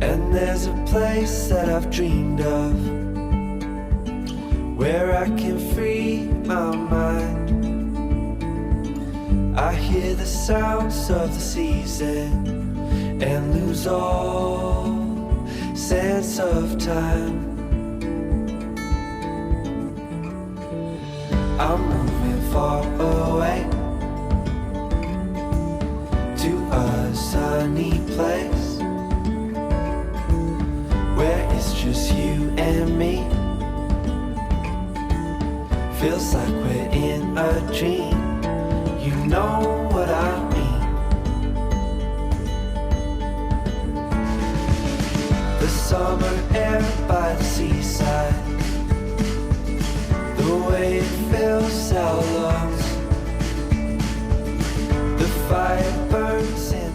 And there's a place that I've dreamed of, where I can free my mind. I hear the sounds of the season and lose all sense of time. I'm moving far away to a sunny place where it's just you and me. Feels like we're in a dream. You know what I mean. The summer air by the seaside, the way it fills our lungs, the fire burns in